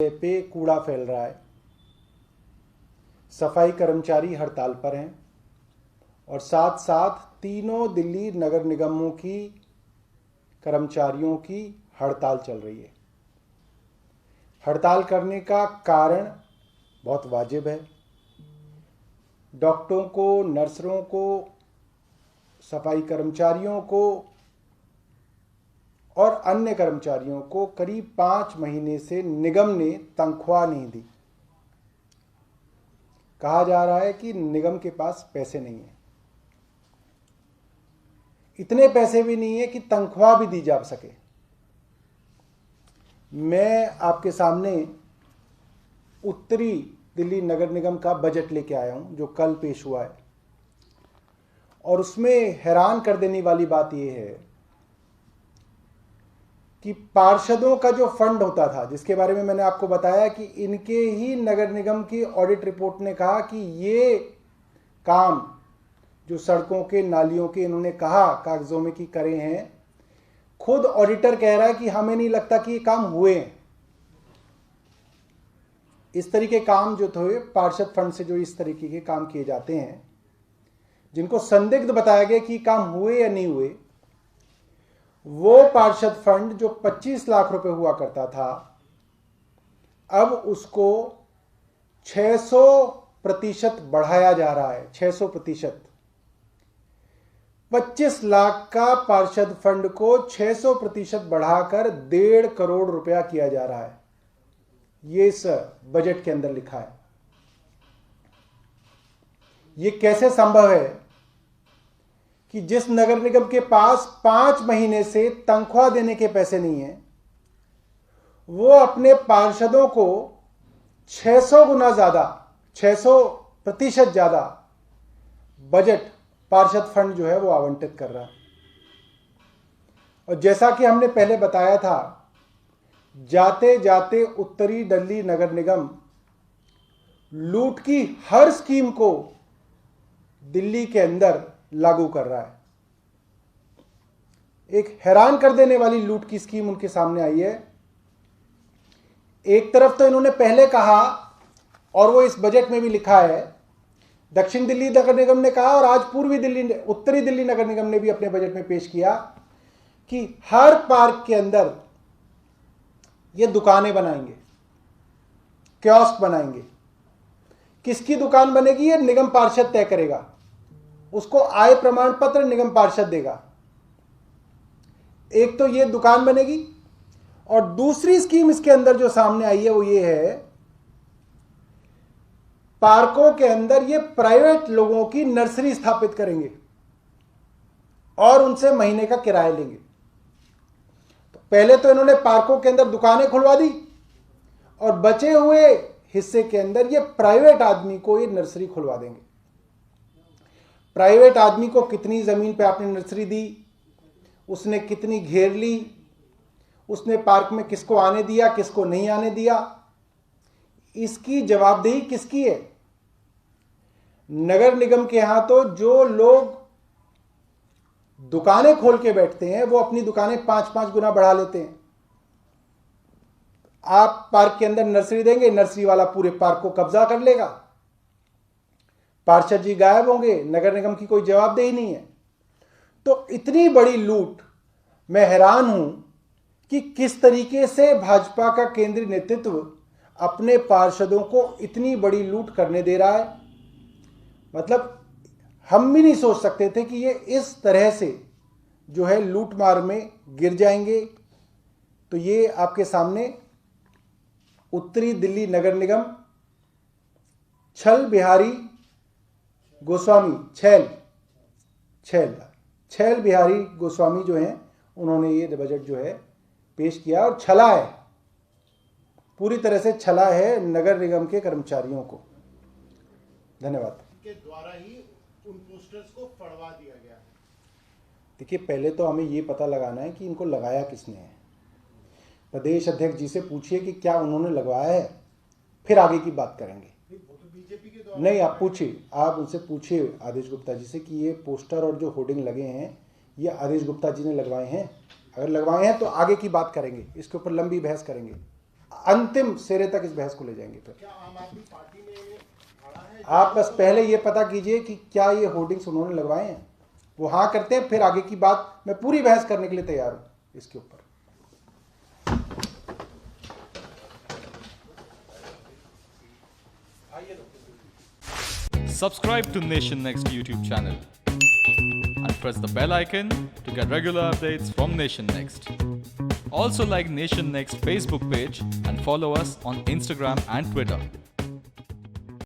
पे कूड़ा फैल रहा है, सफाई कर्मचारी हड़ताल पर हैं और साथ साथ तीनों दिल्ली नगर निगमों की कर्मचारियों की हड़ताल चल रही है। हड़ताल करने का कारण बहुत वाजिब है। डॉक्टरों को, नर्सों को, सफाई कर्मचारियों को और अन्य कर्मचारियों को करीब 5 महीने से निगम ने तनख्वाह नहीं दी। कहा जा रहा है कि निगम के पास पैसे नहीं है, इतने पैसे भी नहीं है कि तनख्वाह भी दी जा सके। मैं आपके सामने उत्तरी दिल्ली नगर निगम का बजट लेके आया हूं जो कल पेश हुआ है, और उसमें हैरान कर देने वाली बात यह है कि पार्षदों का जो फंड होता था, जिसके बारे में मैंने आपको बताया कि इनके ही नगर निगम की ऑडिट रिपोर्ट ने कहा कि ये काम जो सड़कों के, नालियों के इन्होंने कहा कागजों में कि करे हैं, खुद ऑडिटर कह रहा है कि हमें नहीं लगता कि ये काम हुए हैं। इस तरीके काम जो थे पार्षद फंड से, जो इस तरीके के काम किए जाते हैं, जिनको संदिग्ध बताया गया कि काम हुए या नहीं हुए, वो पार्षद फंड जो 25 लाख रुपए हुआ करता था, अब उसको 600% बढ़ाया जा रहा है। 600%। 25 लाख का पार्षद फंड को 600% बढ़ाकर 1.5 करोड़ रुपया किया जा रहा है। ये इस बजट के अंदर लिखा है। ये कैसे संभव है कि जिस नगर निगम के पास 5 महीने से तनख्वाह देने के पैसे नहीं है, वो अपने पार्षदों को 600 गुना ज्यादा, 600% ज्यादा बजट पार्षद फंड जो है वो आवंटित कर रहा है। और जैसा कि हमने पहले बताया था, जाते जाते उत्तरी दिल्ली नगर निगम लूट की हर स्कीम को दिल्ली के अंदर लागू कर रहा है। एक हैरान कर देने वाली लूट की स्कीम उनके सामने आई है। एक तरफ तो इन्होंने पहले कहा, और वो इस बजट में भी लिखा है, दक्षिण दिल्ली नगर निगम ने कहा और आज उत्तरी दिल्ली नगर निगम ने भी अपने बजट में पेश किया कि हर पार्क के अंदर ये दुकानें बनाएंगे, कियोस्क बनाएंगे। किसकी दुकान बनेगी ये निगम पार्षद तय करेगा, उसको आय प्रमाण पत्र निगम पार्षद देगा। एक तो ये दुकान बनेगी, और दूसरी स्कीम इसके अंदर जो सामने आई है वो ये है, पार्कों के अंदर ये प्राइवेट लोगों की नर्सरी स्थापित करेंगे और उनसे महीने का किराया लेंगे। तो पहले तो इन्होंने पार्कों के अंदर दुकानें खुलवा दी, और बचे हुए हिस्से के अंदर ये प्राइवेट आदमी को ये नर्सरी खुलवा देंगे। प्राइवेट आदमी को कितनी जमीन पे आपने नर्सरी दी, उसने कितनी घेर ली, उसने पार्क में किसको आने दिया, किसको नहीं आने दिया, इसकी जवाबदेही किसकी है? नगर निगम के यहां तो जो लोग दुकानें खोल के बैठते हैं वो अपनी दुकानें 5-5 गुना बढ़ा लेते हैं। आप पार्क के अंदर नर्सरी देंगे, नर्सरी वाला पूरे पार्क को कब्जा कर लेगा, पार्षद जी गायब होंगे, नगर निगम की कोई जवाबदेही नहीं है। तो इतनी बड़ी लूट, मैं हैरान हूं कि किस तरीके से भाजपा का केंद्रीय नेतृत्व अपने पार्षदों को इतनी बड़ी लूट करने दे रहा है। मतलब हम भी नहीं सोच सकते थे कि ये इस तरह से जो है लूट मार में गिर जाएंगे। तो ये आपके सामने उत्तरी दिल्ली नगर निगम छल बिहारी गोस्वामी जो हैं, उन्होंने ये बजट जो है पेश किया और छला है, पूरी तरह से छला है नगर निगम के कर्मचारियों को। धन्यवाद। के द्वारा ही उन पोस्टर्स को फड़वा दिया गया है। देखिए, पहले तो हमें ये पता लगाना है कि इनको लगाया किसने है। प्रदेश अध्यक्ष जी से पूछिए कि क्या उन्होंने लगवाया है, फिर आगे की बात करेंगे। बीजेपी के द्वारा नहीं, आप पूछिए, आप उनसे पूछिए आदेश गुप्ता जी से कि ये पोस्टर और जो होर्डिंग लगे हैं ये आदेश गुप्ता जी ने लगवाए हैं। अगर लगवाए हैं तो आगे की बात करेंगे, इसके ऊपर लंबी बहस करेंगे। अंतिम सिरे तक इस बहस को ले जाएंगे। फिर क्या आम आदमी पार्टी में खड़ा है? आप बस पहले ये पता कीजिए कि क्या ये होर्डिंग्स उन्होंने लगवाए हैं। वो हाँ करते हैं, फिर आगे की बात मैं पूरी बहस करने के लिए तैयार हूं इसके ऊपर। Subscribe to Nation Next YouTube channel and press the bell icon to get regular updates from Nation Next. Also like Nation Next Facebook page and follow us on Instagram and Twitter.